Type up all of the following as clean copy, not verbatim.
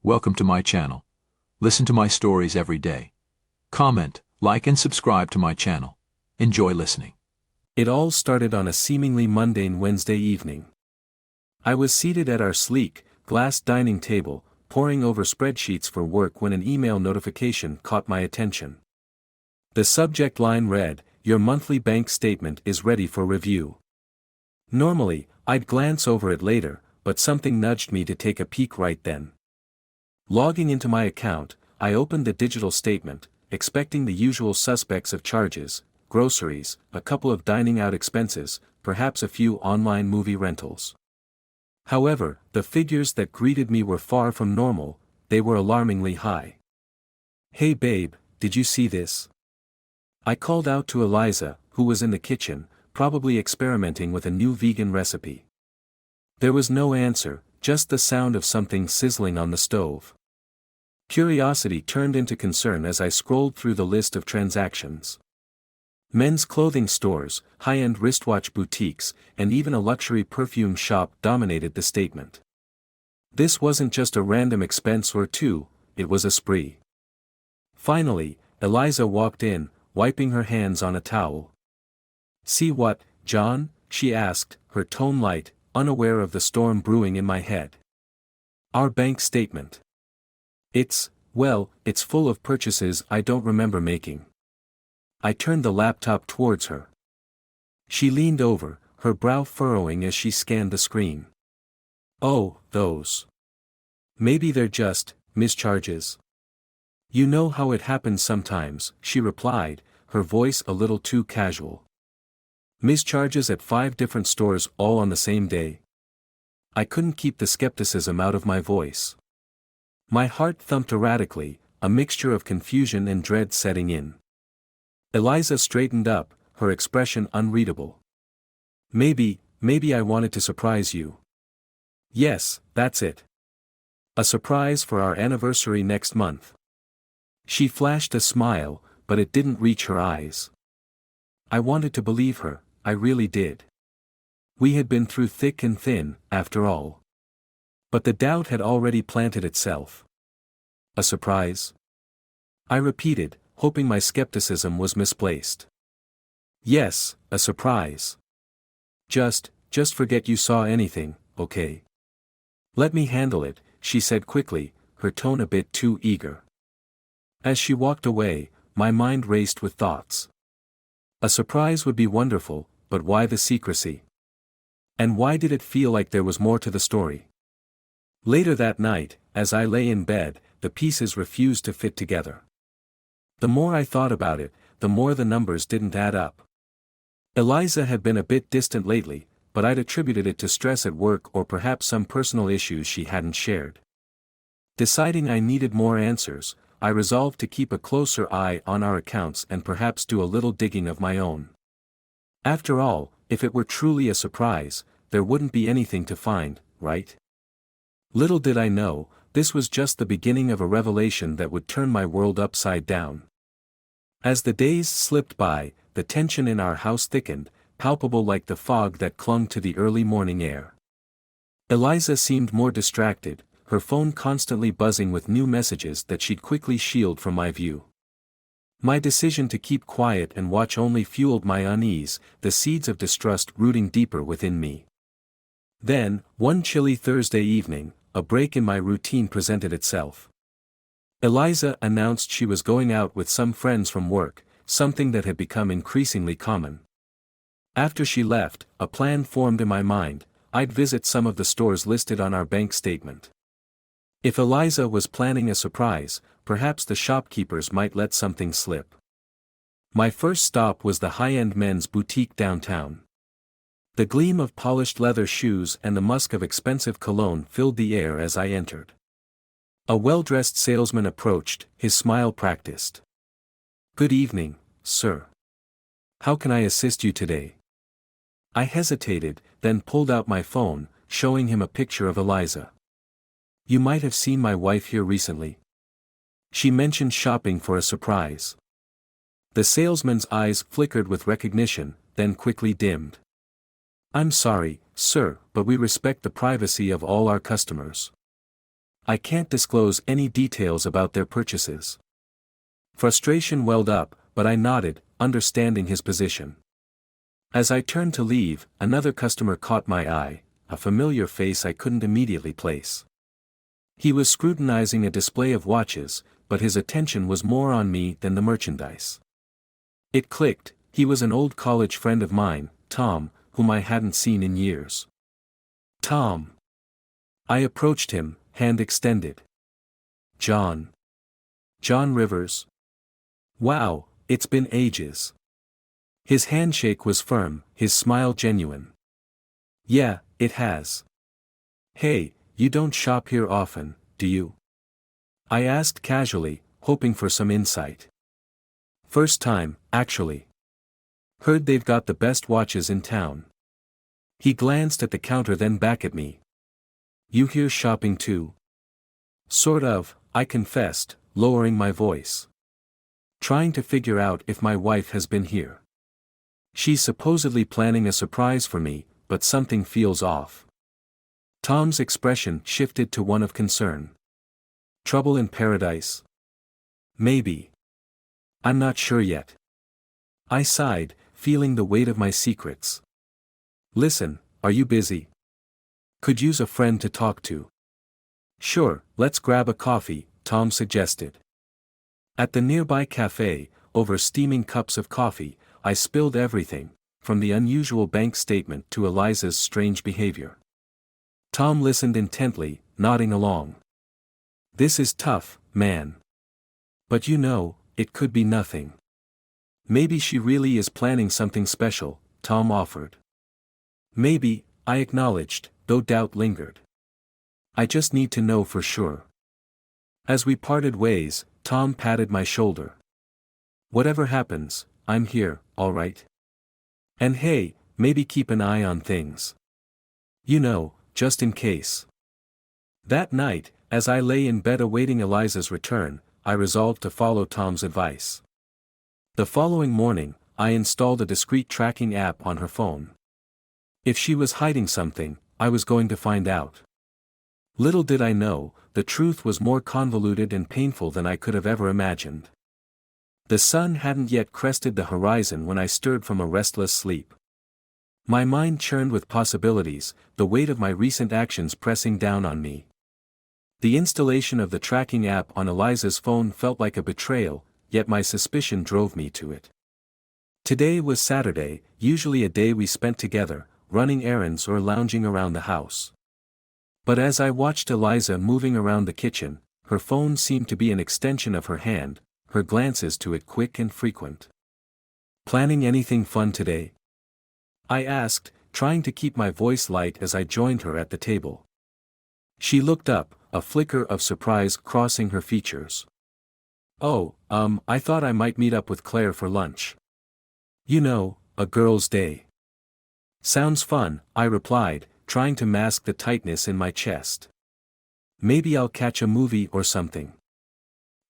Welcome to my channel. Listen to my stories every day. Comment, like and subscribe to my channel. Enjoy listening. It all started on a seemingly mundane Wednesday evening. I was seated at our sleek, glass dining table, poring over spreadsheets for work when an email notification caught my attention. The subject line read, "Your monthly bank statement is ready for review." Normally, I'd glance over it later, but something nudged me to take a peek right then. Logging into my account, I opened the digital statement, expecting the usual suspects of charges, groceries, a couple of dining out expenses, perhaps a few online movie rentals. However, the figures that greeted me were far from normal, they were alarmingly high. "Hey babe, did you see this?" I called out to Eliza, who was in the kitchen, probably experimenting with a new vegan recipe. There was no answer, just the sound of something sizzling on the stove. Curiosity turned into concern as I scrolled through the list of transactions. Men's clothing stores, high-end wristwatch boutiques, and even a luxury perfume shop dominated the statement. This wasn't just a random expense or two, it was a spree. Finally, Eliza walked in, wiping her hands on a towel. "See what, John?" she asked, her tone light, unaware of the storm brewing in my head. "Our bank statement. It's full of purchases I don't remember making." I turned the laptop towards her. She leaned over, her brow furrowing as she scanned the screen. "Oh, those. Maybe they're just mischarges. You know how it happens sometimes," she replied, her voice a little too casual. "Mischarges at 5 different stores all on the same day?" I couldn't keep the skepticism out of my voice. My heart thumped erratically, a mixture of confusion and dread setting in. Eliza straightened up, her expression unreadable. Maybe I wanted to surprise you." "Yes, that's it. A surprise for our anniversary next month." She flashed a smile, but it didn't reach her eyes. I wanted to believe her, I really did. We had been through thick and thin, after all. But the doubt had already planted itself. "A surprise?" I repeated, hoping my skepticism was misplaced. "Yes, a surprise. Just forget you saw anything, okay? Let me handle it," she said quickly, her tone a bit too eager. As she walked away, my mind raced with thoughts. A surprise would be wonderful, but why the secrecy? And why did it feel like there was more to the story? Later that night, as I lay in bed, the pieces refused to fit together. The more I thought about it, the more the numbers didn't add up. Eliza had been a bit distant lately, but I'd attributed it to stress at work or perhaps some personal issues she hadn't shared. Deciding I needed more answers, I resolved to keep a closer eye on our accounts and perhaps do a little digging of my own. After all, if it were truly a surprise, there wouldn't be anything to find, right? Little did I know, this was just the beginning of a revelation that would turn my world upside down. As the days slipped by, the tension in our house thickened, palpable like the fog that clung to the early morning air. Eliza seemed more distracted, her phone constantly buzzing with new messages that she'd quickly shield from my view. My decision to keep quiet and watch only fueled my unease, the seeds of distrust rooting deeper within me. Then, one chilly Thursday evening, a break in my routine presented itself. Eliza announced she was going out with some friends from work, something that had become increasingly common. After she left, a plan formed in my mind: I'd visit some of the stores listed on our bank statement. If Eliza was planning a surprise, perhaps the shopkeepers might let something slip. My first stop was the high-end men's boutique downtown. The gleam of polished leather shoes and the musk of expensive cologne filled the air as I entered. A well-dressed salesman approached, his smile practiced. "Good evening, sir. How can I assist you today?" I hesitated, then pulled out my phone, showing him a picture of Eliza. "You might have seen my wife here recently. She mentioned shopping for a surprise." The salesman's eyes flickered with recognition, then quickly dimmed. "I'm sorry, sir, but we respect the privacy of all our customers." I can't disclose any details about their purchases. Frustration welled up, but I nodded, understanding his position. As I turned to leave, another customer caught my eye, a familiar face I couldn't immediately place. He was scrutinizing a display of watches, but his attention was more on me than the merchandise. It clicked, he was an old college friend of mine, Tom, whom I hadn't seen in years. Tom. I approached him, hand extended. John. John Rivers. Wow, it's been ages. His handshake was firm, his smile genuine. Yeah, it has. Hey, you don't shop here often, do you? I asked casually, hoping for some insight. First time, actually. Heard they've got the best watches in town. He glanced at the counter then back at me. You here shopping too? Sort of, I confessed, lowering my voice. Trying to figure out if my wife has been here. She's supposedly planning a surprise for me, but something feels off. Tom's expression shifted to one of concern. Trouble in paradise? Maybe. I'm not sure yet. I sighed, feeling the weight of my secrets. Listen, are you busy? Could use a friend to talk to. Sure, let's grab a coffee, Tom suggested. At the nearby cafe, over steaming cups of coffee, I spilled everything, from the unusual bank statement to Eliza's strange behavior. Tom listened intently, nodding along. This is tough, man. But you know, it could be nothing. Maybe she really is planning something special, Tom offered. Maybe, I acknowledged, though doubt lingered. I just need to know for sure. As we parted ways, Tom patted my shoulder. Whatever happens, I'm here, all right? And hey, maybe keep an eye on things. You know, just in case. That night, as I lay in bed awaiting Eliza's return, I resolved to follow Tom's advice. The following morning, I installed a discreet tracking app on her phone. If she was hiding something, I was going to find out. Little did I know, the truth was more convoluted and painful than I could have ever imagined. The sun hadn't yet crested the horizon when I stirred from a restless sleep. My mind churned with possibilities, the weight of my recent actions pressing down on me. The installation of the tracking app on Eliza's phone felt like a betrayal, yet my suspicion drove me to it. Today was Saturday, usually a day we spent together, running errands or lounging around the house. But as I watched Eliza moving around the kitchen, her phone seemed to be an extension of her hand, her glances to it quick and frequent. Planning anything fun today? I asked, trying to keep my voice light as I joined her at the table. She looked up, a flicker of surprise crossing her features. Oh, I thought I might meet up with Claire for lunch. You know, a girl's day. Sounds fun, I replied, trying to mask the tightness in my chest. Maybe I'll catch a movie or something.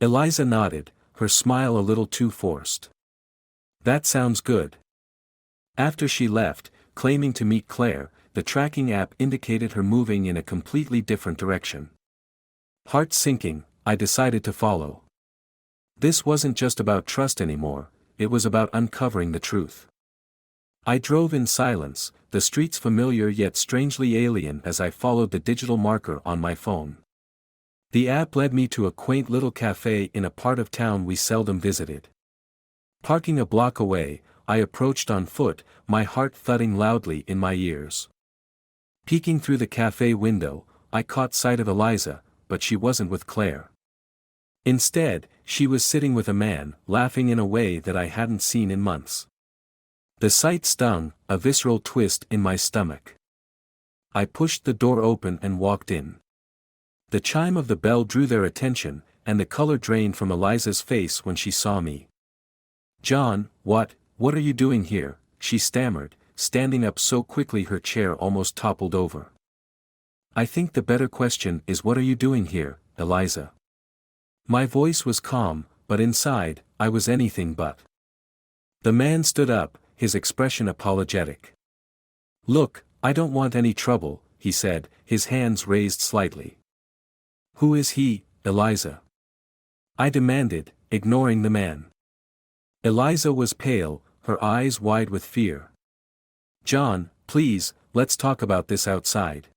Eliza nodded, her smile a little too forced. That sounds good. After she left, claiming to meet Claire, the tracking app indicated her moving in a completely different direction. Heart sinking, I decided to follow. This wasn't just about trust anymore, it was about uncovering the truth. I drove in silence, the streets familiar yet strangely alien as I followed the digital marker on my phone. The app led me to a quaint little cafe in a part of town we seldom visited. Parking a block away, I approached on foot, my heart thudding loudly in my ears. Peeking through the cafe window, I caught sight of Eliza, but she wasn't with Claire. Instead, she was sitting with a man, laughing in a way that I hadn't seen in months. The sight stung, a visceral twist in my stomach. I pushed the door open and walked in. The chime of the bell drew their attention, and the color drained from Eliza's face when she saw me. John, what are you doing here? She stammered, standing up so quickly her chair almost toppled over. I think the better question is, what are you doing here, Eliza? My voice was calm, but inside, I was anything but. The man stood up, his expression apologetic. Look, I don't want any trouble, he said, his hands raised slightly. Who is he, Eliza? I demanded, ignoring the man. Eliza was pale, her eyes wide with fear. John, please, let's talk about this outside.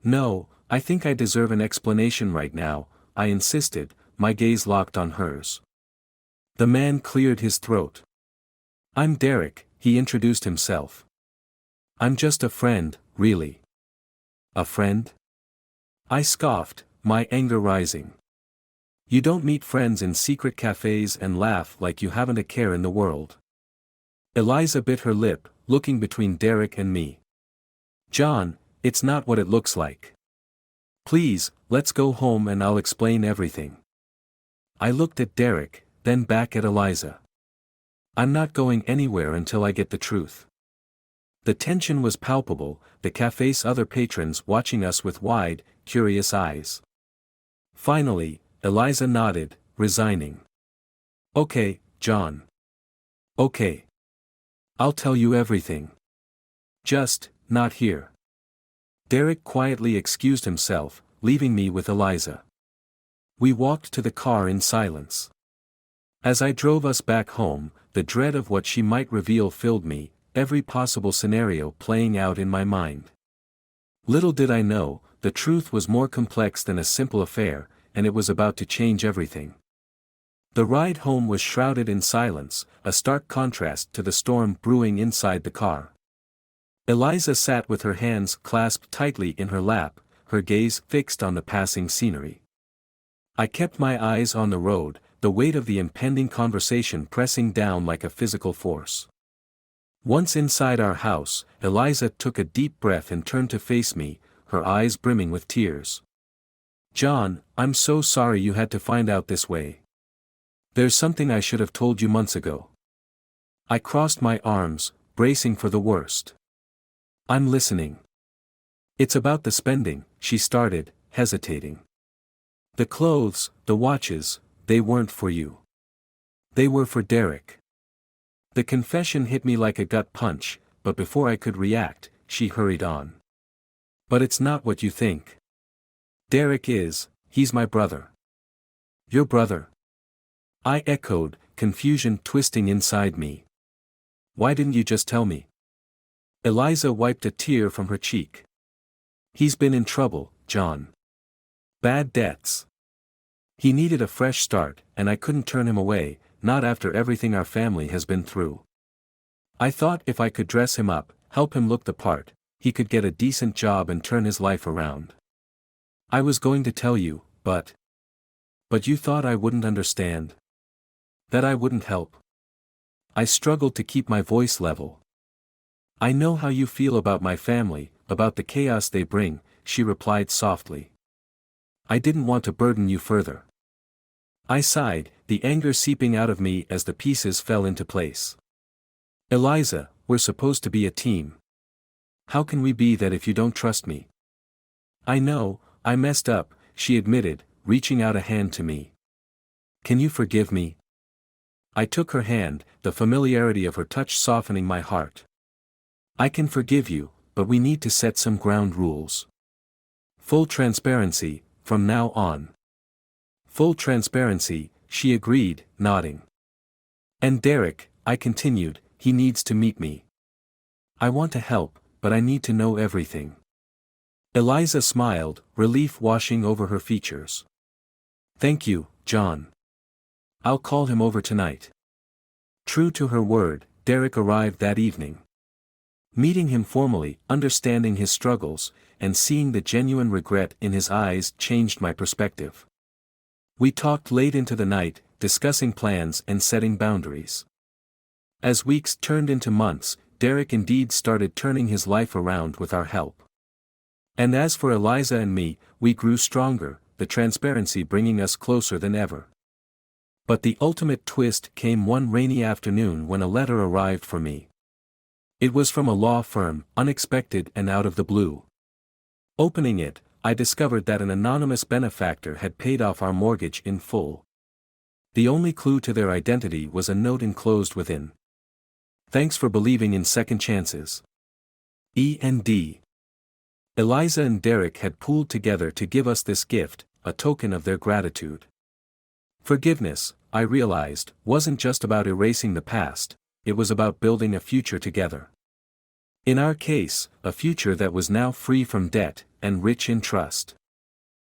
No, I think I deserve an explanation right now, I insisted, my gaze locked on hers. The man cleared his throat. I'm Derek, he introduced himself. I'm just a friend, really. A friend? I scoffed, my anger rising. You don't meet friends in secret cafes and laugh like you haven't a care in the world. Eliza bit her lip, looking between Derek and me. John, it's not what it looks like. Please, let's go home and I'll explain everything. I looked at Derek, then back at Eliza. I'm not going anywhere until I get the truth. The tension was palpable, the cafe's other patrons watching us with wide, curious eyes. Finally, Eliza nodded, resigning. Okay, John. Okay. I'll tell you everything. Just, not here. Derek quietly excused himself, leaving me with Eliza. We walked to the car in silence. As I drove us back home, the dread of what she might reveal filled me, every possible scenario playing out in my mind. Little did I know, the truth was more complex than a simple affair, and it was about to change everything. The ride home was shrouded in silence, a stark contrast to the storm brewing inside the car. Eliza sat with her hands clasped tightly in her lap, her gaze fixed on the passing scenery. I kept my eyes on the road, the weight of the impending conversation pressing down like a physical force. Once inside our house, Eliza took a deep breath and turned to face me, her eyes brimming with tears. John, I'm so sorry you had to find out this way. There's something I should have told you months ago. I crossed my arms, bracing for the worst. I'm listening. It's about the spending, she started, hesitating. The clothes, the watches, they weren't for you. They were for Derek. The confession hit me like a gut punch, but before I could react, she hurried on. But it's not what you think. Derek is, he's my brother. Your brother? I echoed, confusion twisting inside me. Why didn't you just tell me? Eliza wiped a tear from her cheek. He's been in trouble, John. Bad debts. He needed a fresh start, and I couldn't turn him away, not after everything our family has been through. I thought if I could dress him up, help him look the part, he could get a decent job and turn his life around. I was going to tell you, but you thought I wouldn't understand? That I wouldn't help? I struggled to keep my voice level. I know how you feel about my family, about the chaos they bring, she replied softly. I didn't want to burden you further. I sighed, the anger seeping out of me as the pieces fell into place. Eliza, we're supposed to be a team. How can we be that if you don't trust me? I know, I messed up, she admitted, reaching out a hand to me. Can you forgive me? I took her hand, the familiarity of her touch softening my heart. I can forgive you, but we need to set some ground rules. Full transparency, from now on. Full transparency, she agreed, nodding. And Derek, I continued, he needs to meet me. I want to help, but I need to know everything. Eliza smiled, relief washing over her features. Thank you, John. I'll call him over tonight. True to her word, Derek arrived that evening. Meeting him formally, understanding his struggles, and seeing the genuine regret in his eyes changed my perspective. We talked late into the night, discussing plans and setting boundaries. As weeks turned into months, Derek indeed started turning his life around with our help. And as for Eliza and me, we grew stronger, the transparency bringing us closer than ever. But the ultimate twist came one rainy afternoon when a letter arrived for me. It was from a law firm, unexpected and out of the blue. Opening it, I discovered that an anonymous benefactor had paid off our mortgage in full. The only clue to their identity was a note enclosed within. Thanks for believing in second chances. E.N.D. Eliza and Derek had pooled together to give us this gift, a token of their gratitude. Forgiveness, I realized, wasn't just about erasing the past, it was about building a future together. In our case, a future that was now free from debt, and rich in trust.